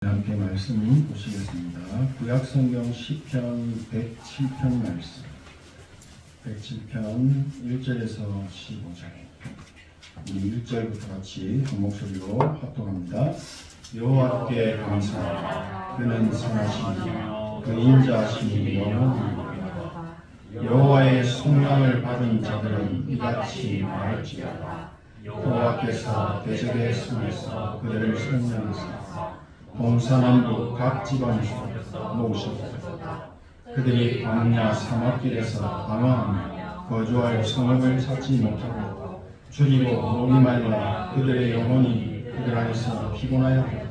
함께 말씀 보시겠습니다. 구약성경 시편 107편 말씀, 107편 1절에서 15절. 우리 1절부터 같이 한 목소리로 합독합니다. 여호와께 감사하라. 그는 선하시며 그 인자하심이 영원하니라. 여호와의 속량을 받은 자들은 이같이 말할지어다. 여호와께서 대적의 손에서 그들을 속량하사 동서남북 각 지방에서 모으셨다. 그들이 광야 사막길에서 방황하며 거주할 성읍을 찾지 못하고 줄이고 목이 말라 그들의 영혼이 그들 안에서 피곤하였다.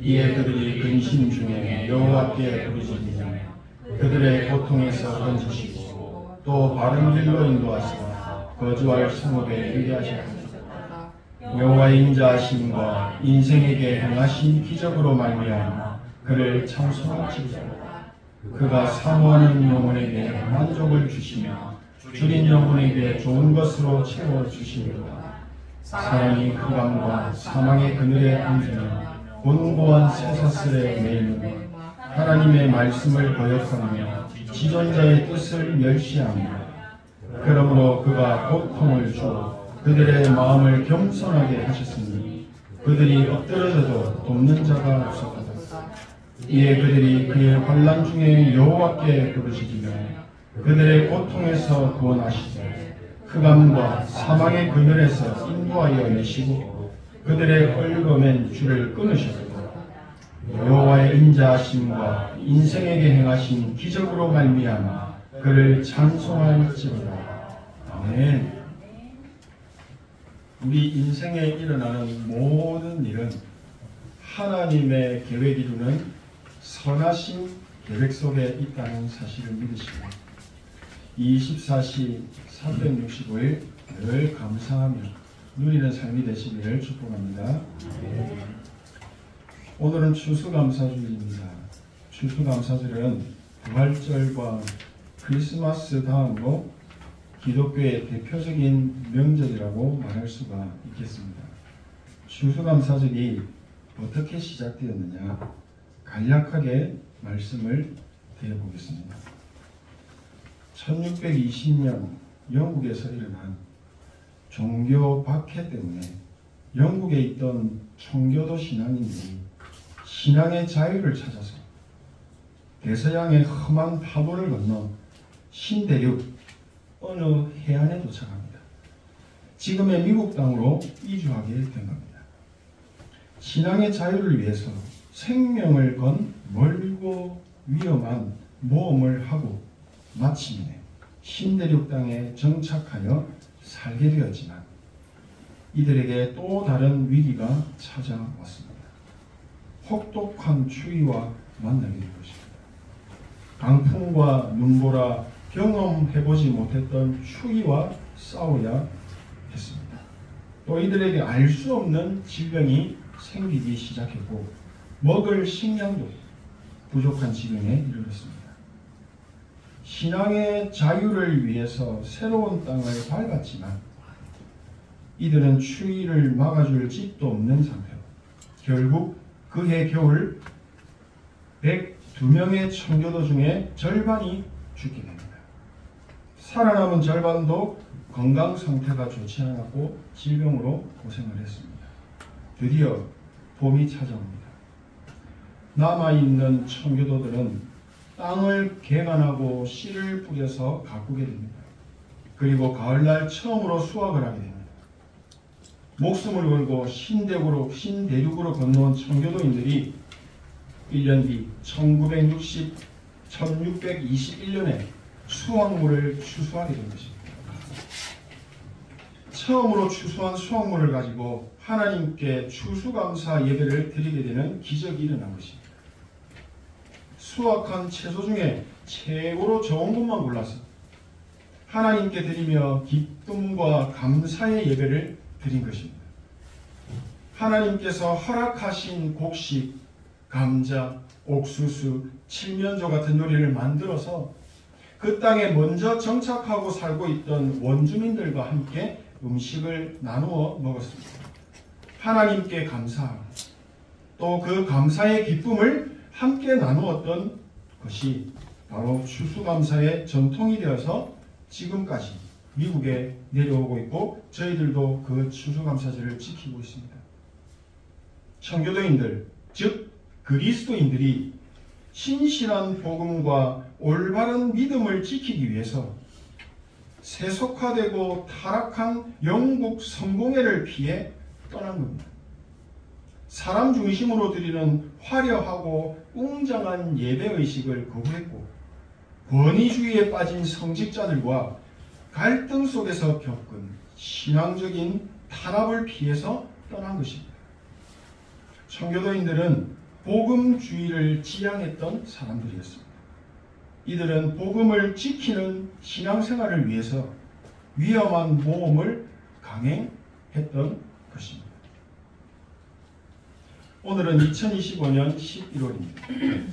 이에 그들이 근심 중에 여호와께 부르짖으며 그들의 고통에서 건지시고 또 바른 길로 인도하사 거주할 성읍에 이르게 하셨다. 여호와의 인자하심과 인생에게 행하신 기적으로 말미암아 그를 찬송할지어다. 그가 사모하는 영혼에게 만족을 주시며 줄인 영혼에게 좋은 것으로 채워주시리로다. 사람이 흑암과 사망의 그늘에 앉으며 곤고한 쇠사슬에 매이는 하나님의 말씀을 거역하며 지존자의 뜻을 멸시합니다. 그러므로 그가 고통을 주어 그들의 마음을 겸손하게 하셨으니 그들이 엎드러져도 돕는 자가 없었다. 이에 그들이 그의 환난 중에 여호와께 부르짖으며 그들의 고통에서 구원하시되 흑암과 사망의 그늘에서 인도하여 내시고 그들의 얽어맨 줄을 끊으셨다. 여호와의 인자하심과 인생에게 행하신 기적으로 말미암아 그를 찬송할지어다. 아멘. 우리 인생에 일어나는 모든 일은 하나님의 계획 이루는 선하신 계획 속에 있다는 사실을 믿으시고 24시 365일 늘 감사하며 누리는 삶이 되시기를 축복합니다. 오늘은 추수감사주일입니다. 추수감사절은 부활절과 크리스마스 다음으로 기독교의 대표적인 명절이라고 말할 수가 있겠습니다. 추수감사절이 어떻게 시작되었느냐 간략하게 말씀을 드려보겠습니다. 1620년 영국에서 일어난 종교 박해 때문에 영국에 있던 청교도 신앙인들이 신앙의 자유를 찾아서 대서양의 험한 파도를 건너 신대륙 어느 해안에 도착합니다. 지금의 미국 땅으로 이주하게 된 겁니다. 신앙의 자유를 위해서 생명을 건 멀고 위험한 모험을 하고 마침내 신대륙 땅에 정착하여 살게 되었지만 이들에게 또 다른 위기가 찾아왔습니다. 혹독한 추위와 만나게 된 것입니다. 강풍과 눈보라 경험해보지 못했던 추위와 싸워야 했습니다. 또 이들에게 알 수 없는 질병이 생기기 시작했고 먹을 식량도 부족한 지경에 이르렀습니다. 신앙의 자유를 위해서 새로운 땅을 밟았지만 이들은 추위를 막아줄 집도 없는 상태로 결국 그해 겨울 102명의 청교도 중에 절반이 죽게 됩니다. 살아남은 절반도 건강 상태가 좋지 않았고 질병으로 고생을 했습니다. 드디어 봄이 찾아옵니다. 남아있는 청교도들은 땅을 개간하고 씨를 뿌려서 가꾸게 됩니다. 그리고 가을날 처음으로 수확을 하게 됩니다. 목숨을 걸고 신대륙으로 건너온 청교도인들이 1년 뒤 1621년에 수확물을 추수하게 된 것입니다. 처음으로 추수한 수확물을 가지고 하나님께 추수감사 예배를 드리게 되는 기적이 일어난 것입니다. 수확한 채소 중에 최고로 좋은 것만 골라서 하나님께 드리며 기쁨과 감사의 예배를 드린 것입니다. 하나님께서 허락하신 곡식, 감자, 옥수수, 칠면조 같은 요리를 만들어서 그 땅에 먼저 정착하고 살고 있던 원주민들과 함께 음식을 나누어 먹었습니다. 하나님께 감사하고 또 그 감사의 기쁨을 함께 나누었던 것이 바로 추수감사의 전통이 되어서 지금까지 미국에 내려오고 있고 저희들도 그 추수감사절을 지키고 있습니다. 청교도인들, 즉 그리스도인들이 신실한 복음과 올바른 믿음을 지키기 위해서 세속화되고 타락한 영국 성공회를 피해 떠난 겁니다. 사람 중심으로 드리는 화려하고 웅장한 예배의식을 거부했고 권위주의에 빠진 성직자들과 갈등 속에서 겪은 신앙적인 탄압을 피해서 떠난 것입니다. 청교도인들은 복음주의를 지향했던 사람들이었습니다. 이들은 복음을 지키는 신앙생활을 위해서 위험한 모험을 강행했던 것입니다. 오늘은 2025년 11월입니다.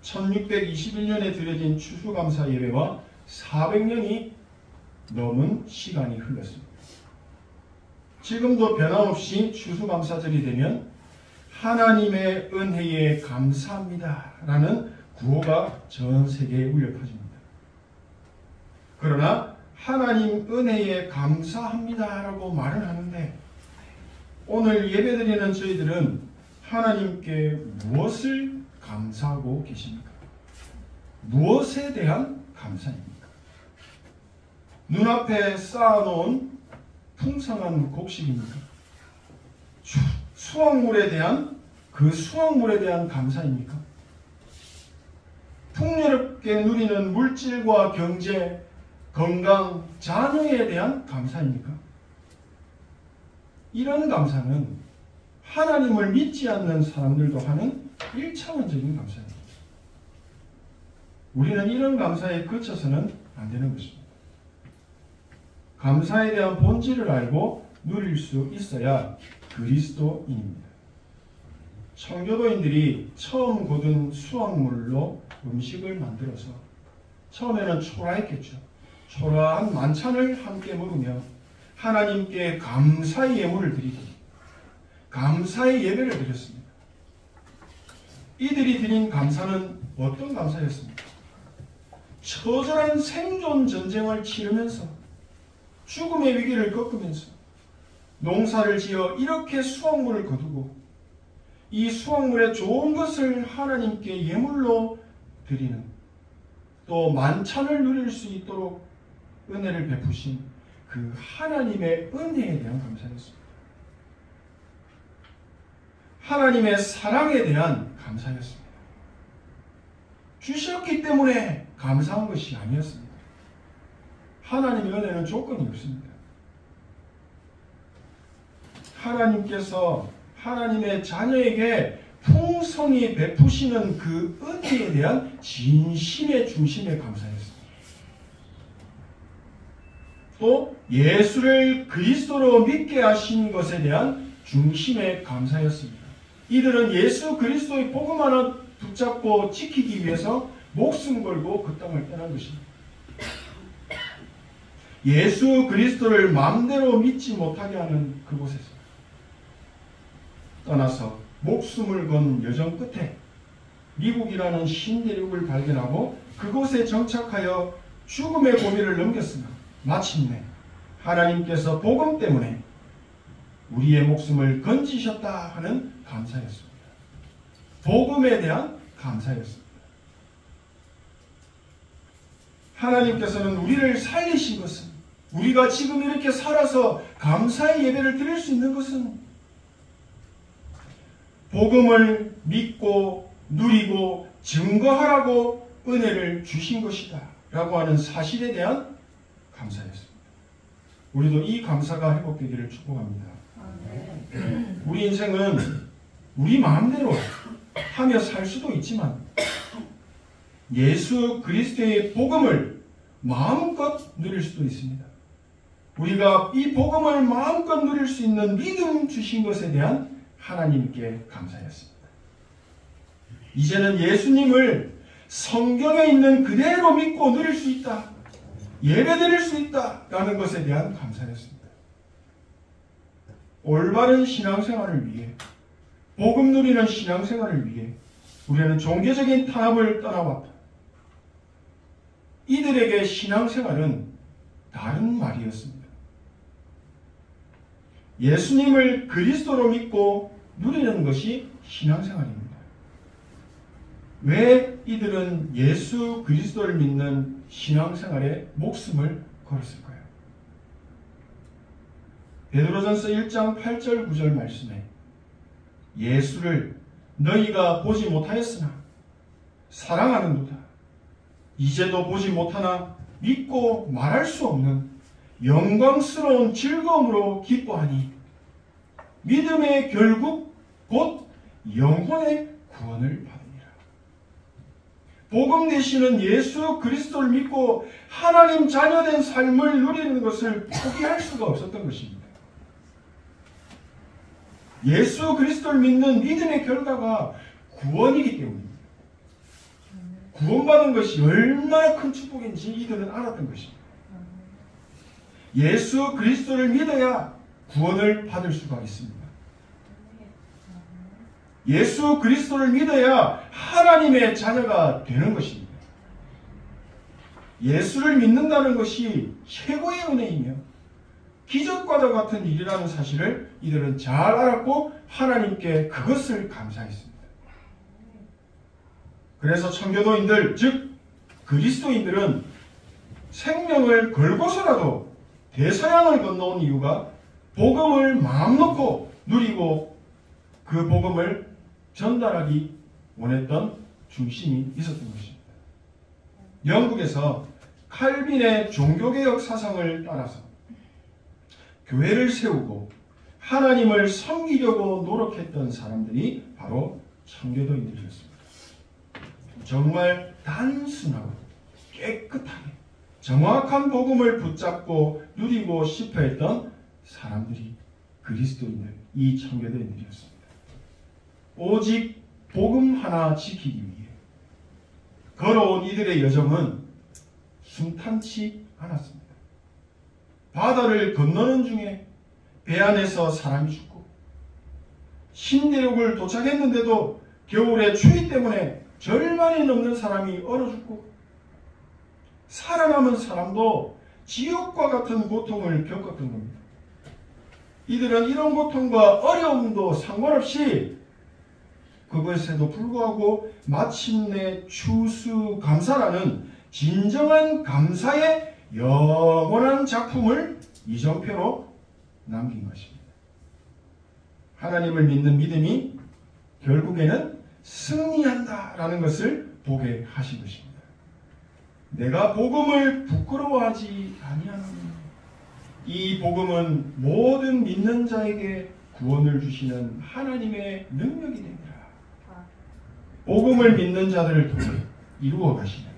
1621년에 드려진 추수감사 예배와 400년이 넘은 시간이 흘렀습니다. 지금도 변함없이 추수감사절이 되면 하나님의 은혜에 감사합니다 라는 구호가 전 세계에 울려 퍼집니다. 그러나 하나님 은혜에 감사합니다 라고 말을 하는데 오늘 예배드리는 저희들은 하나님께 무엇을 감사하고 계십니까? 무엇에 대한 감사입니까? 눈앞에 쌓아놓은 풍성한 곡식입니까? 수확물에 대한 감사입니까? 풍요롭게 누리는 물질과 경제, 건강, 자녀에 대한 감사입니까? 이런 감사는 하나님을 믿지 않는 사람들도 하는 1차원적인 감사입니다. 우리는 이런 감사에 그쳐서는 안 되는 것입니다. 감사에 대한 본질을 알고 누릴 수 있어야 그리스도인입니다. 청교도인들이 처음 거둔 수확물로 음식을 만들어서 처음에는 초라했겠죠. 초라한 만찬을 함께 먹으며 하나님께 감사의 예물을 드리고 감사의 예배를 드렸습니다. 이들이 드린 감사는 어떤 감사였습니까? 처절한 생존 전쟁을 치르면서 죽음의 위기를 겪으면서 농사를 지어 이렇게 수확물을 거두고 이 수확물의 좋은 것을 하나님께 예물로 드리는 또 만찬을 누릴 수 있도록 은혜를 베푸신 그 하나님의 은혜에 대한 감사였습니다. 하나님의 사랑에 대한 감사였습니다. 주셨기 때문에 감사한 것이 아니었습니다. 하나님의 은혜는 조건이 없습니다. 하나님께서 하나님의 자녀에게 풍성히 베푸시는 그 은혜에 대한 진심의 중심에 감사했습니다. 또 예수를 그리스도로 믿게 하신 것에 대한 중심의 감사였습니다. 이들은 예수 그리스도의 복음 하나 붙잡고 지키기 위해서 목숨 걸고 그 땅을 떠난 것입니다. 예수 그리스도를 마음대로 믿지 못하게 하는 그곳에서 떠나서 목숨을 건 여정 끝에 미국이라는 신대륙을 발견하고 그곳에 정착하여 죽음의 고비를 넘겼으나 마침내 하나님께서 복음 때문에 우리의 목숨을 건지셨다 하는 감사였습니다. 복음에 대한 감사였습니다. 하나님께서는 우리를 살리신 것은 우리가 지금 이렇게 살아서 감사의 예배를 드릴 수 있는 것은 복음을 믿고 누리고 증거하라고 은혜를 주신 것이다 라고 하는 사실에 대한 감사였습니다. 우리도 이 감사가 회복되기를 축복합니다. 우리 인생은 우리 마음대로 하며 살 수도 있지만 예수 그리스도의 복음을 마음껏 누릴 수도 있습니다. 우리가 이 복음을 마음껏 누릴 수 있는 믿음 주신 것에 대한 하나님께 감사했습니다. 이제는 예수님을 성경에 있는 그대로 믿고 누릴 수 있다. 예배드릴 수 있다라는 것에 대한 감사였습니다. 올바른 신앙생활을 위해 복음 누리는 신앙생활을 위해 우리는 종교적인 탄압을 떠나왔다. 이들에게 신앙생활은 다른 말이었습니다. 예수님을 그리스도로 믿고 누리는 것이 신앙생활입니다. 왜 이들은 예수 그리스도를 믿는 신앙생활에 목숨을 걸었을까요? 베드로전서 1장 8절 9절 말씀에 예수를 너희가 보지 못하였으나 사랑하는도다. 이제도 보지 못하나 믿고 말할 수 없는 영광스러운 즐거움으로 기뻐하니 믿음의 결국 곧 영혼의 구원을 받으리라. 복음 되시는 예수 그리스도를 믿고 하나님 자녀된 삶을 누리는 것을 포기할 수가 없었던 것입니다. 예수 그리스도를 믿는 믿음의 결과가 구원이기 때문입니다. 구원받은 것이 얼마나 큰 축복인지 이들은 알았던 것입니다. 예수 그리스도를 믿어야 구원을 받을 수가 있습니다. 예수 그리스도를 믿어야 하나님의 자녀가 되는 것입니다. 예수를 믿는다는 것이 최고의 은혜이며 기적과도 같은 일이라는 사실을 이들은 잘 알았고 하나님께 그것을 감사했습니다. 그래서 청교도인들, 즉 그리스도인들은 생명을 걸고서라도 대서양을 건너온 이유가 복음을 마음 놓고 누리고 그 복음을 전달하기 원했던 중심이 있었던 것입니다. 영국에서 칼빈의 종교개혁 사상을 따라서 교회를 세우고 하나님을 섬기려고 노력했던 사람들이 바로 청교도인들이었습니다. 정말 단순하고 깨끗하게 정확한 복음을 붙잡고 누리고 싶어 했던 사람들이 그리스도인들, 이 청교도인들이었습니다. 오직 복음 하나 지키기 위해 걸어온 이들의 여정은 순탄치 않았습니다. 바다를 건너는 중에 배 안에서 사람이 죽고 신대륙을 도착했는데도 겨울의 추위 때문에 절반이 넘는 사람이 얼어 죽고 살아남은 사람도 지옥과 같은 고통을 겪었던 겁니다. 이들은 이런 고통과 어려움도 상관없이 그것에도 불구하고 마침내 추수감사라는 진정한 감사의 영원한 작품을 이정표로 남긴 것입니다. 하나님을 믿는 믿음이 결국에는 승리한다라는 것을 보게 하신 것입니다. 내가 복음을 부끄러워하지 아니하노니 이 복음은 모든 믿는 자에게 구원을 주시는 하나님의 능력이 됩니다. 복음을 믿는 자들을 통해 이루어 가시는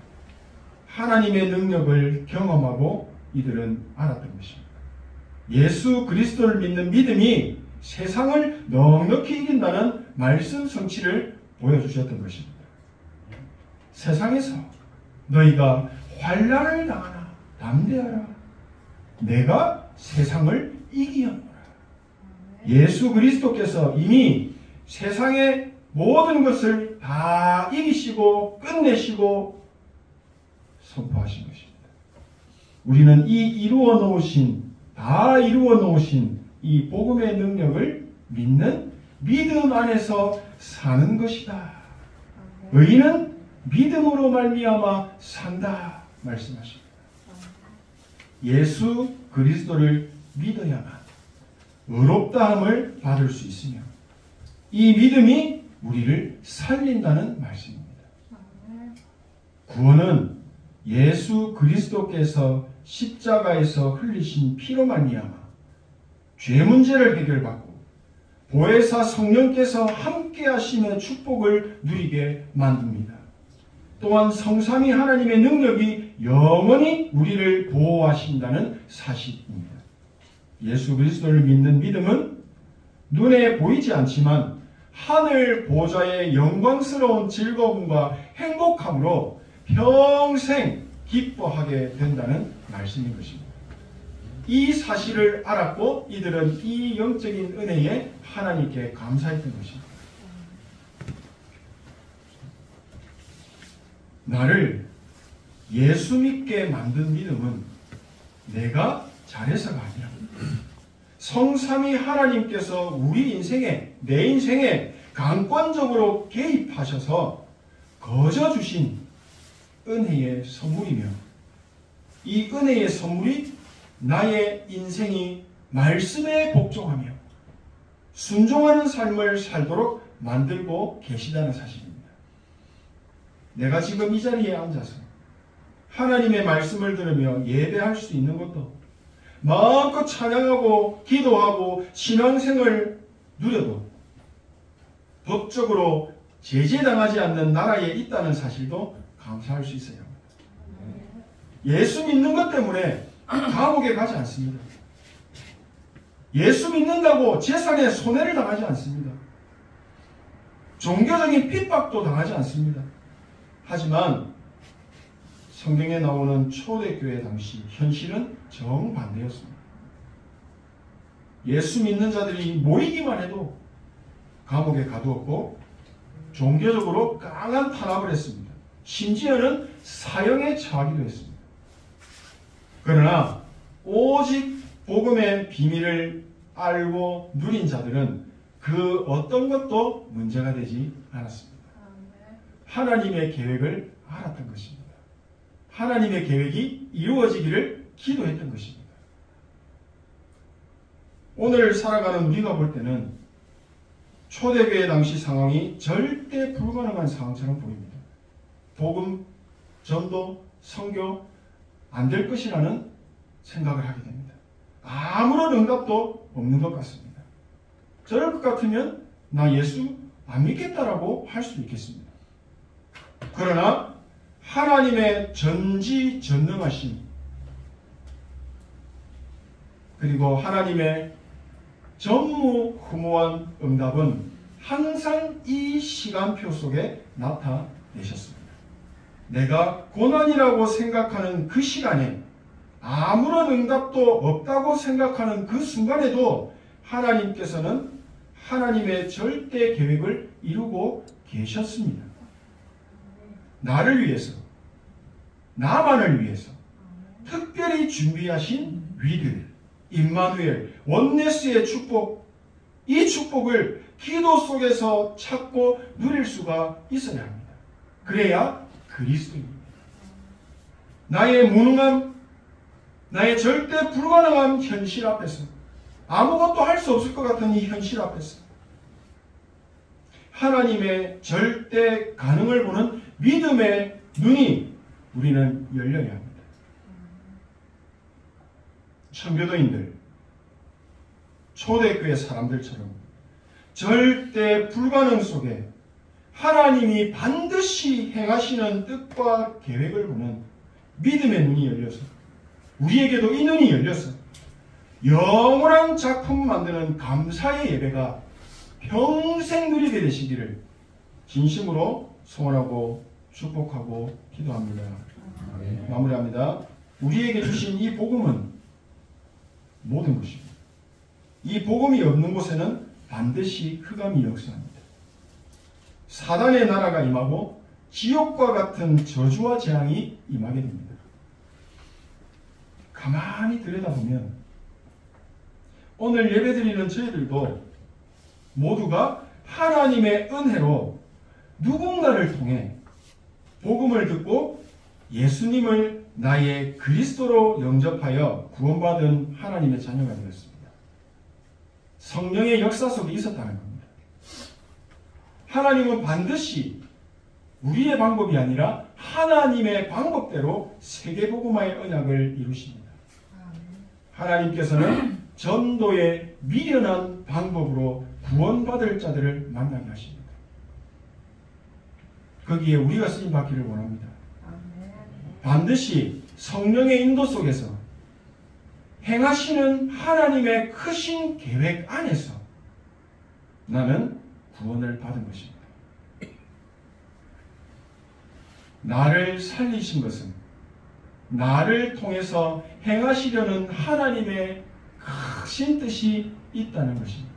하나님의 능력을 경험하고 이들은 알았던 것입니다. 예수 그리스도를 믿는 믿음이 세상을 넉넉히 이긴다는 말씀 성취를 보여주셨던 것입니다. 세상에서 너희가 환난을 당하나 담대하라. 내가 세상을 이기었노라. 예수 그리스도께서 이미 세상의 모든 것을 다 이기시고 끝내시고 선포하신 것입니다. 우리는 다 이루어 놓으신 이 복음의 능력을 믿는 믿음 안에서 사는 것이다. 의인은 믿음으로 말미암아 산다 말씀하십니다. 예수 그리스도를 믿어야만 의롭다함을 받을 수 있으며 이 믿음이 우리를 살린다는 말씀입니다. 구원은 예수 그리스도께서 십자가에서 흘리신 피로 말미암아 죄 문제를 해결받고 보혜사 성령께서 함께 하심의 축복을 누리게 만듭니다. 또한 성삼위 하나님의 능력이 영원히 우리를 보호하신다는 사실입니다. 예수 그리스도를 믿는 믿음은 눈에 보이지 않지만 하늘 보좌의 영광스러운 즐거움과 행복함으로 평생 기뻐하게 된다는 말씀인 것입니다. 이 사실을 알았고 이들은 이 영적인 은혜에 하나님께 감사했던 것입니다. 나를 예수 믿게 만든 믿음은 내가 잘해서가 아니라 성삼위 하나님께서 우리 인생에, 내 인생에 강권적으로 개입하셔서 거저 주신 은혜의 선물이며, 이 은혜의 선물이 나의 인생이 말씀에 복종하며 순종하는 삶을 살도록 만들고 계시다는 사실입니다. 내가 지금 이 자리에 앉아서 하나님의 말씀을 들으며 예배할 수 있는 것도, 마음껏 찬양하고 기도하고 신앙생활을 누려도 법적으로 제재당하지 않는 나라에 있다는 사실도 감사할 수 있어야 합니다. 예수 믿는 것 때문에 감옥에 가지 않습니다. 예수 믿는다고 재산에 손해를 당하지 않습니다. 종교적인 핍박도 당하지 않습니다. 하지만 성경에 나오는 초대교회 당시 현실은 정반대였습니다. 예수 믿는 자들이 모이기만 해도 감옥에 가두었고 종교적으로 강한 탄압을 했습니다. 심지어는 사형에 처하기도 했습니다. 그러나 오직 복음의 비밀을 알고 누린 자들은 그 어떤 것도 문제가 되지 않았습니다. 하나님의 계획을 알았던 것입니다. 하나님의 계획이 이루어지기를 기도했던 것입니다. 오늘 살아가는 우리가 볼 때는 초대교회 당시 상황이 절대 불가능한 상황처럼 보입니다. 복음, 전도, 선교 안 될 것이라는 생각을 하게 됩니다. 아무런 응답도 없는 것 같습니다. 저럴 것 같으면 나 예수 안 믿겠다라고 할 수도 있겠습니다. 그러나 하나님의 전지전능하심, 그리고 하나님의 전무후무한 응답은 항상 이 시간표 속에 나타내셨습니다. 내가 고난이라고 생각하는 그 시간에, 아무런 응답도 없다고 생각하는 그 순간에도 하나님께서는 하나님의 절대 계획을 이루고 계셨습니다. 나를 위해서, 나만을 위해서 특별히 준비하신 위들, 임마누엘, 원네스의 축복, 이 축복을 기도 속에서 찾고 누릴 수가 있어야 합니다. 그래야 그리스도입니다. 나의 무능함, 나의 절대 불가능한 현실 앞에서, 아무것도 할 수 없을 것 같은 이 현실 앞에서 하나님의 절대 가능을 보는 믿음의 눈이 우리는 열려야 합니다. 청교도인들, 초대교회 사람들처럼 절대 불가능 속에 하나님이 반드시 행하시는 뜻과 계획을 보는 믿음의 눈이 열려서, 우리에게도 이 눈이 열려서 영원한 작품 만드는 감사의 예배가 평생 누리게 되시기를 진심으로 소원하고 축복하고 기도합니다. 마무리합니다. 우리에게 주신 이 복음은 모든 것입니다. 이 복음이 없는 곳에는 반드시 흑암이 역사합니다. 사단의 나라가 임하고 지옥과 같은 저주와 재앙이 임하게 됩니다. 가만히 들여다보면 오늘 예배드리는 저희들도 모두가 하나님의 은혜로 누군가를 통해 복음을 듣고 예수님을 나의 그리스도로 영접하여 구원받은 하나님의 자녀가 되었습니다. 성령의 역사 속에 있었다는 겁니다. 하나님은 반드시 우리의 방법이 아니라 하나님의 방법대로 세계복음화의 언약을 이루십니다. 하나님께서는 전도의 미련한 방법으로 구원받을 자들을 만나게 하십니다. 거기에 우리가 쓰임받기를 원합니다. 반드시 성령의 인도 속에서 행하시는 하나님의 크신 계획 안에서 나는 구원을 받은 것입니다. 나를 살리신 것은 나를 통해서 행하시려는 하나님의 크신 뜻이 있다는 것입니다.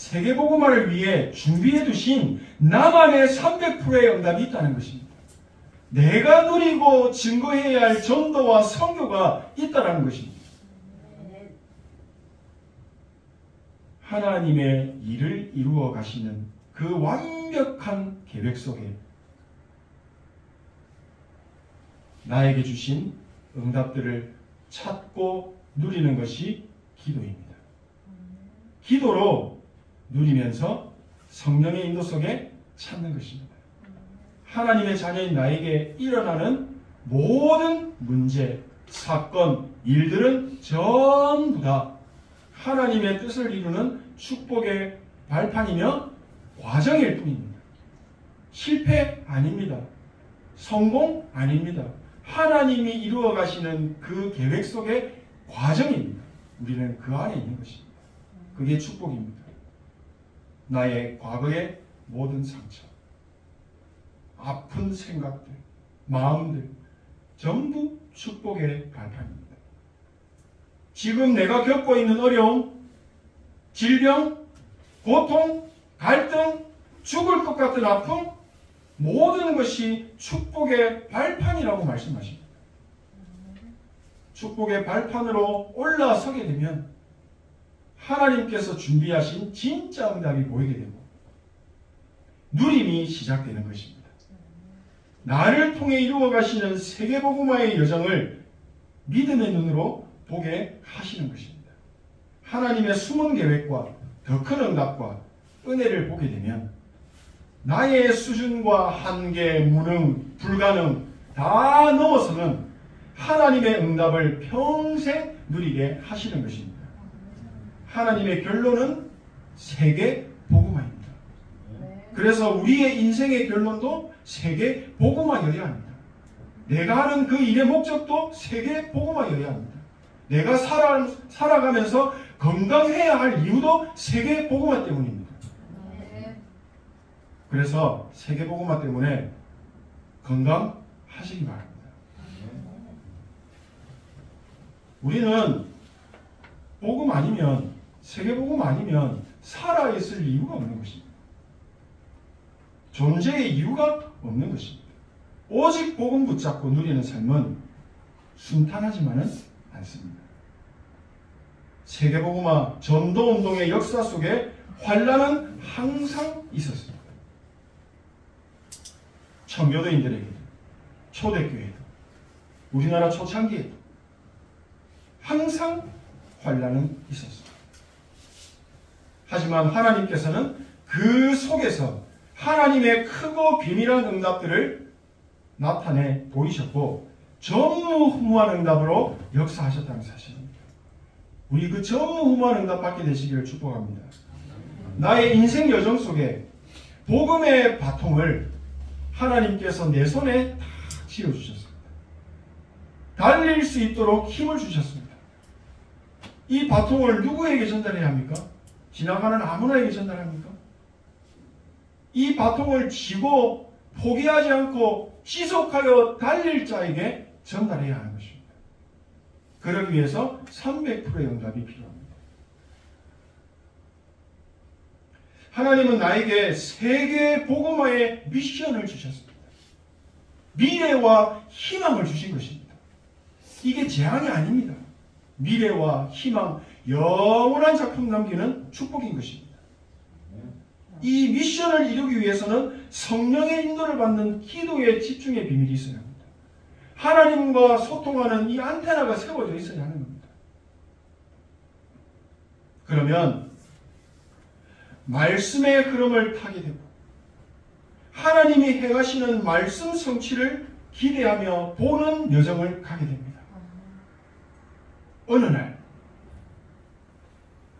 세계복음화를 위해 준비해 두신 나만의 300%의 응답이 있다는 것입니다. 내가 누리고 증거해야 할 전도와 선교가 있다는 것입니다. 하나님의 일을 이루어 가시는 그 완벽한 계획 속에 나에게 주신 응답들을 찾고 누리는 것이 기도입니다. 기도로 누리면서 성령의 인도 속에 찾는 것입니다. 하나님의 자녀인 나에게 일어나는 모든 문제, 사건, 일들은 전부 다 하나님의 뜻을 이루는 축복의 발판이며 과정일 뿐입니다. 실패 아닙니다. 성공 아닙니다. 하나님이 이루어 가시는 그 계획 속의 과정입니다. 우리는 그 안에 있는 것입니다. 그게 축복입니다. 나의 과거의 모든 상처, 아픈 생각들, 마음들 전부 축복의 발판입니다. 지금 내가 겪고 있는 어려움, 질병, 고통, 갈등, 죽을 것 같은 아픔 모든 것이 축복의 발판이라고 말씀하십니다. 축복의 발판으로 올라서게 되면 하나님께서 준비하신 진짜 응답이 보이게 되고 누림이 시작되는 것입니다. 나를 통해 이루어 가시는 세계복음화의 여정을 믿음의 눈으로 보게 하시는 것입니다. 하나님의 숨은 계획과 더 큰 응답과 은혜를 보게 되면 나의 수준과 한계, 무능, 불가능 다 넘어서는 하나님의 응답을 평생 누리게 하시는 것입니다. 하나님의 결론은 세계 복음화입니다. 그래서 우리의 인생의 결론도 세계 복음화여야 합니다. 내가 하는 그 일의 목적도 세계 복음화여야 합니다. 내가 살아가면서 건강해야 할 이유도 세계 복음화 때문입니다. 그래서 세계 복음화 때문에 건강하시기 바랍니다. 우리는 복음 아니면 세계 복음 아니면 살아있을 이유가 없는 것입니다. 존재의 이유가 없는 것입니다. 오직 복음 붙잡고 누리는 삶은 순탄하지만은 않습니다. 세계 복음화 전도 운동의 역사 속에 환란은 항상 있었습니다. 청교도인들에게도, 초대교회도, 우리나라 초창기에도 항상 환란은 있었습니다. 하지만 하나님께서는 그 속에서 하나님의 크고 비밀한 응답들을 나타내 보이셨고 전무후무한 응답으로 역사하셨다는 사실입니다. 우리 그 전무후무한 응답 받게 되시기를 축복합니다. 나의 인생 여정 속에 복음의 바통을 하나님께서 내 손에 딱 쥐어주셨습니다. 달릴 수 있도록 힘을 주셨습니다. 이 바통을 누구에게 전달해야 합니까? 지나가는 아무나에게 전달합니까? 이 바통을 쥐고 포기하지 않고 지속하여 달릴 자에게 전달해야 하는 것입니다. 그러기 위해서 300%의 응답이 필요합니다. 하나님은 나에게 세계 복음화의 미션을 주셨습니다. 미래와 희망을 주신 것입니다. 이게 제한이 아닙니다. 미래와 희망, 영원한 작품 남기는 축복인 것입니다. 이 미션을 이루기 위해서는 성령의 인도를 받는 기도의 집중의 비밀이 있어야 합니다. 하나님과 소통하는 이 안테나가 세워져 있어야 하는 겁니다. 그러면 말씀의 흐름을 타게 되고 하나님이 행하시는 말씀 성취를 기대하며 보는 여정을 가게 됩니다. 어느 날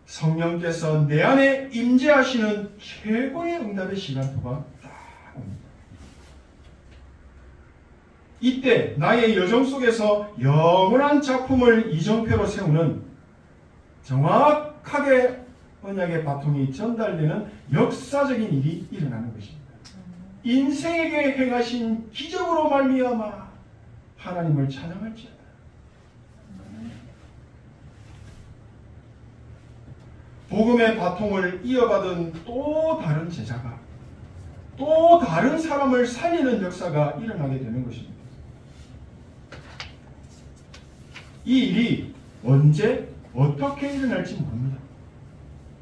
성령께서 내 안에 임재하시는 최고의 응답의 시간표가 딱 옵니다. 이때 나의 여정 속에서 영원한 작품을 이정표로 세우는 정확하게 언약의 바통이 전달되는 역사적인 일이 일어나는 것입니다. 인생에게 행하신 기적으로 말미암아 하나님을 찬양할지어다. 복음의 바통을 이어받은 또 다른 제자가 또 다른 사람을 살리는 역사가 일어나게 되는 것입니다. 이 일이 언제 어떻게 일어날지 모릅니다.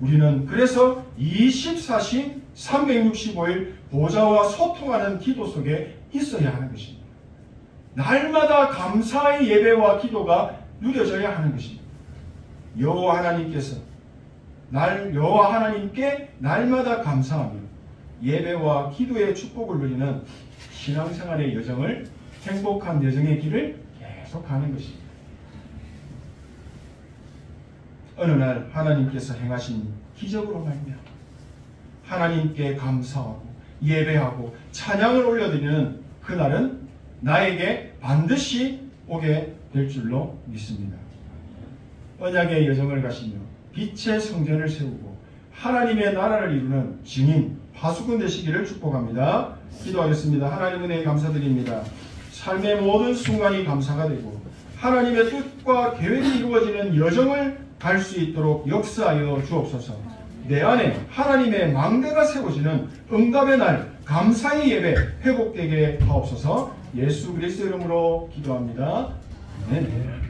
우리는 그래서 24시 365일 보좌와 소통하는 기도 속에 있어야 하는 것입니다. 날마다 감사의 예배와 기도가 누려져야 하는 것입니다. 여호와 하나님께 날마다 감사하며 예배와 기도의 축복을 누리는 신앙생활의 여정을 행복한 여정의 길을 계속 가는 것입니다. 어느 날 하나님께서 행하신 기적으로 말미암아 하나님께 감사하고 예배하고 찬양을 올려드리는 그날은 나에게 반드시 오게 될 줄로 믿습니다. 언약의 여정을 가시며 빛의 성전을 세우고 하나님의 나라를 이루는 증인 파수꾼 되시기를 축복합니다. 기도하겠습니다. 하나님 은혜에 감사드립니다. 삶의 모든 순간이 감사가 되고 하나님의 뜻과 계획이 이루어지는 여정을 갈 수 있도록 역사하여 주옵소서. 내 안에 하나님의 망대가 세워지는 응답의 날 감사의 예배 회복되게 하옵소서. 예수 그리스도 이름으로 기도합니다. 아멘.